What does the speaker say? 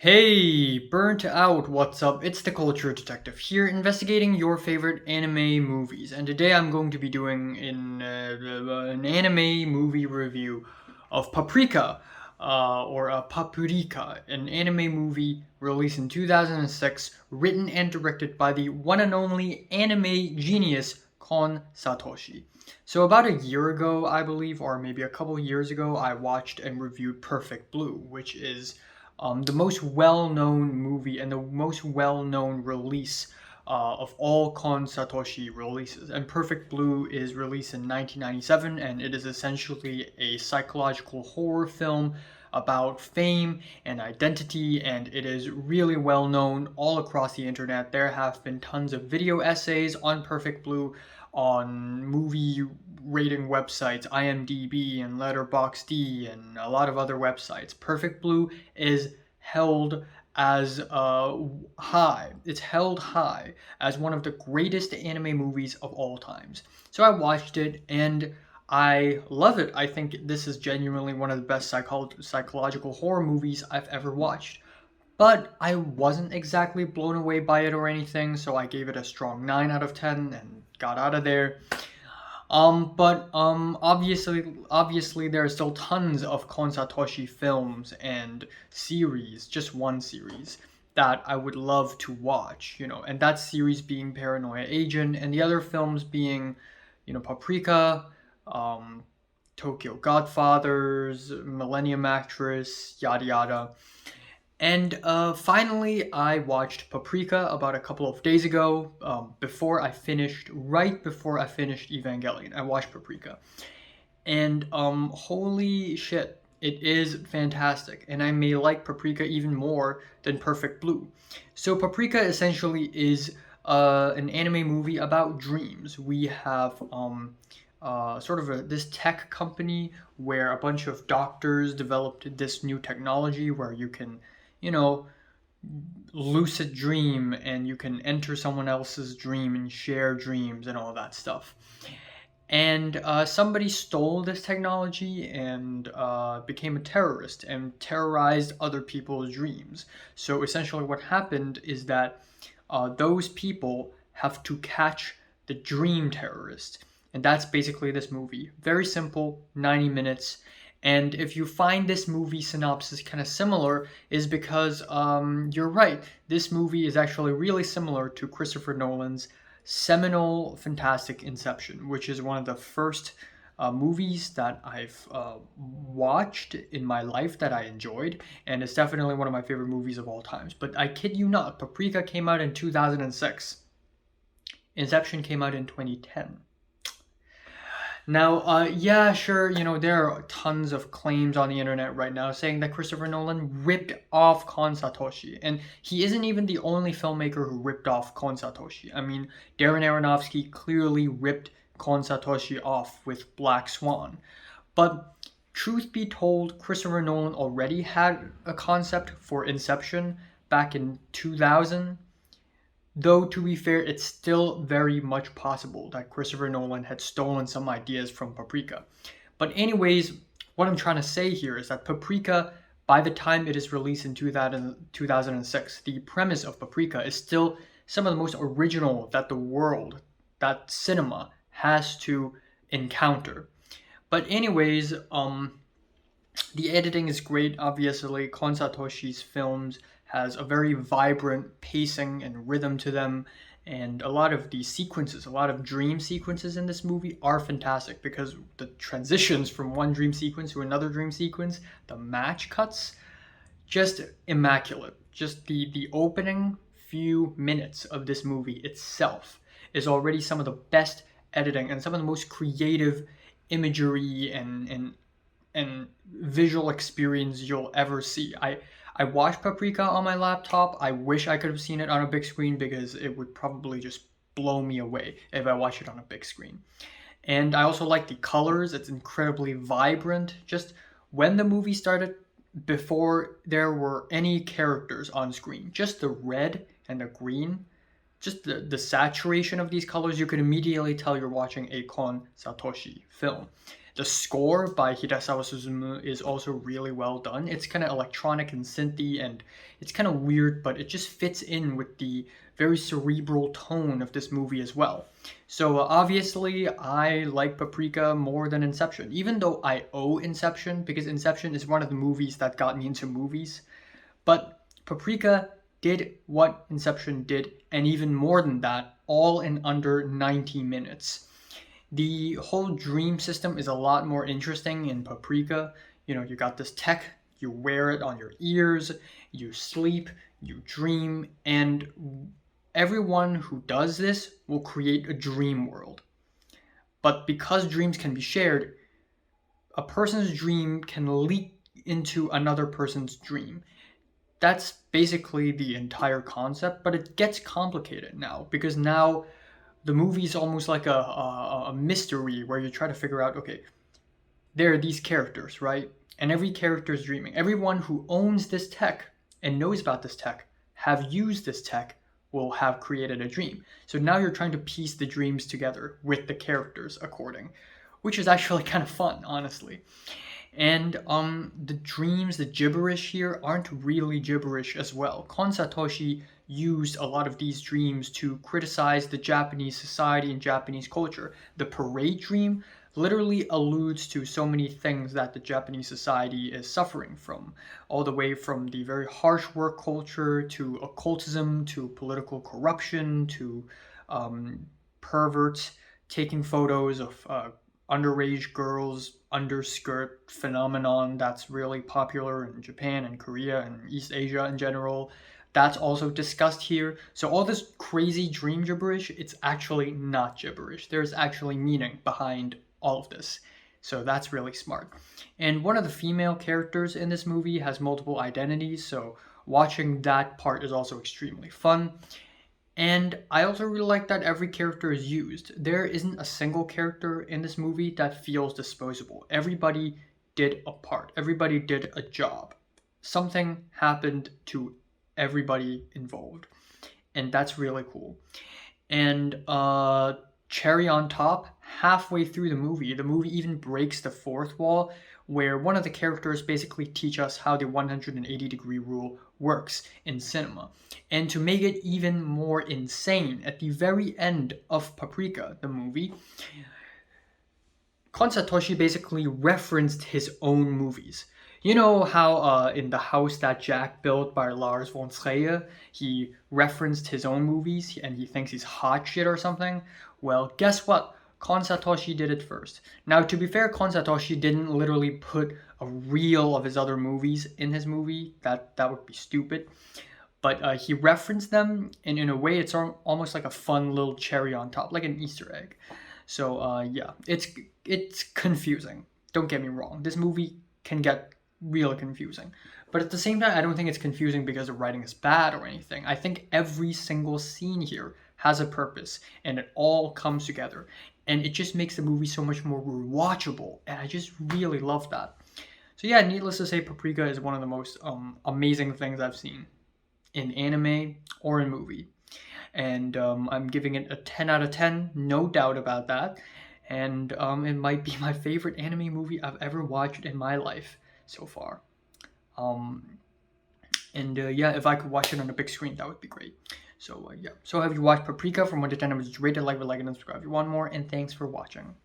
Hey, burnt out, what's up? It's the Culture Detective here, investigating your favorite anime movies. And today I'm going to be doing an anime movie review of Paprika, or Paprika, an anime movie released in 2006, written and directed by the one and only anime genius Kon Satoshi. So about a year ago, I believe, or maybe a couple years ago, I watched and reviewed Perfect Blue, which is the most well-known movie and the most well-known release of all Kon Satoshi releases. And Perfect Blue is released in 1997, and it is essentially a psychological horror film about fame and identity, and it is really well known all across the internet. There have been tons of video essays on Perfect Blue on movie rating websites, IMDb and Letterboxd, and a lot of other websites. Perfect Blue is held as high. It's held high as one of the greatest anime movies of all times. So I watched it and I love it. I think this is genuinely one of the best psychological horror movies I've ever watched. But I wasn't exactly blown away by it or anything, so I gave it a strong 9 out of 10 and got out of there. Obviously there are still tons of Kon Satoshi films and series, just one series, that I would love to watch, and that series being Paranoia Agent, and the other films being, Paprika, Tokyo Godfathers, Millennium Actress, yada yada. And finally, I watched Paprika about a couple of days ago, right before I finished Evangelion. I watched Paprika. And holy shit, it is fantastic. And I may like Paprika even more than Perfect Blue. So Paprika essentially is an anime movie about dreams. We have this tech company where a bunch of doctors developed this new technology where you can lucid dream and you can enter someone else's dream and share dreams and all that stuff. And somebody stole this technology and became a terrorist and terrorized other people's dreams. So essentially, what happened is that those people have to catch the dream terrorist. And that's basically this movie. Very simple, 90 minutes. And if you find this movie synopsis kind of similar, is because you're right. This movie is actually really similar to Christopher Nolan's seminal, fantastic Inception, which is one of the first movies that I've watched in my life that I enjoyed, and it's definitely one of my favorite movies of all times. But I kid you not, Paprika came out in 2006. Inception came out in 2010. Now, yeah, sure, there are tons of claims on the internet right now saying that Christopher Nolan ripped off Kon Satoshi, and he isn't even the only filmmaker who ripped off Kon Satoshi. I mean, Darren Aronofsky clearly ripped Kon Satoshi off with Black Swan. But truth be told, Christopher Nolan already had a concept for Inception back in 2000. Though, to be fair, it's still very much possible that Christopher Nolan had stolen some ideas from Paprika. But anyways, what I'm trying to say here is that Paprika, by the time it is released in 2006, the premise of Paprika is still some of the most original that cinema has to encounter. But anyways, the editing is great, obviously. Kon Satoshi's films has a very vibrant pacing and rhythm to them, and a lot of the sequences, a lot of dream sequences in this movie are fantastic because the transitions from one dream sequence to another dream sequence, the match cuts, just immaculate. Just the opening few minutes of this movie itself is already some of the best editing and some of the most creative imagery and visual experience you'll ever see. I watched Paprika on my laptop. I wish I could have seen it on a big screen because it would probably just blow me away if I watched it on a big screen. And I also like the colors. It's incredibly vibrant. Just when the movie started, before there were any characters on screen, just the red and the green, just the saturation of these colors, you could immediately tell you're watching a Kon Satoshi film. The score by Hirasawa Suzumu is also really well done. It's kind of electronic and synthy, and it's kind of weird, but it just fits in with the very cerebral tone of this movie as well. So obviously, I like Paprika more than Inception, even though I owe Inception, because Inception is one of the movies that got me into movies. But Paprika did what Inception did, and even more than that, all in under 90 minutes. The whole dream system is a lot more interesting in Paprika. You know, you got this tech, you wear it on your ears, you sleep, you dream, and everyone who does this will create a dream world. But because dreams can be shared, a person's dream can leak into another person's dream. That's basically the entire concept, but it gets complicated now because now the movie is almost like a mystery where you try to figure out, okay, there are these characters, right? And every character is dreaming. Everyone who owns this tech and knows about this tech, have used this tech, will have created a dream. So now you're trying to piece the dreams together with the characters according, which is actually kind of fun, honestly. And the dreams, the gibberish here aren't really gibberish as well. Kon Satoshi used a lot of these dreams to criticize the Japanese society and Japanese culture. The parade dream literally alludes to so many things that the Japanese society is suffering from, all the way from the very harsh work culture to occultism to political corruption to perverts taking photos of underage girls underskirt phenomenon that's really popular in Japan and Korea and East Asia in general. That's also discussed here. So all this crazy dream gibberish, it's actually not gibberish. There's actually meaning behind all of this. So that's really smart. And one of the female characters in this movie has multiple identities, so watching that part is also extremely fun. And I also really like that every character is used. There isn't a single character in this movie that feels disposable. Everybody did a part. Everybody did a job. Something happened to everybody involved. And that's really cool. And cherry on top, halfway through the movie even breaks the fourth wall, where one of the characters basically teach us how the 180-degree rule works in cinema. And to make it even more insane, at the very end of Paprika, the movie, Kon Satoshi basically referenced his own movies. You know how in The House That Jack Built by Lars von Trier, he referenced his own movies and he thinks he's hot shit or something? Well, guess what? Kon Satoshi did it first. Now, to be fair, Kon Satoshi didn't literally put a reel of his other movies in his movie. That would be stupid. But he referenced them, and in a way, it's almost like a fun little cherry on top, like an Easter egg. So yeah, it's confusing. Don't get me wrong. This movie can get real confusing. But at the same time, I don't think it's confusing because the writing is bad or anything. I think every single scene here has a purpose, and it all comes together. And it just makes the movie so much more rewatchable, and I just really love that. So yeah, needless to say, Paprika is one of the most amazing things I've seen in anime or in movie. And I'm giving it a 10 out of 10, no doubt about that. And it might be my favorite anime movie I've ever watched in my life so far. Yeah, if I could watch it on a big screen, that would be great. So yeah. So have you watched Paprika? From 1 to 10, I was rated, like, and subscribe if you want more. And thanks for watching.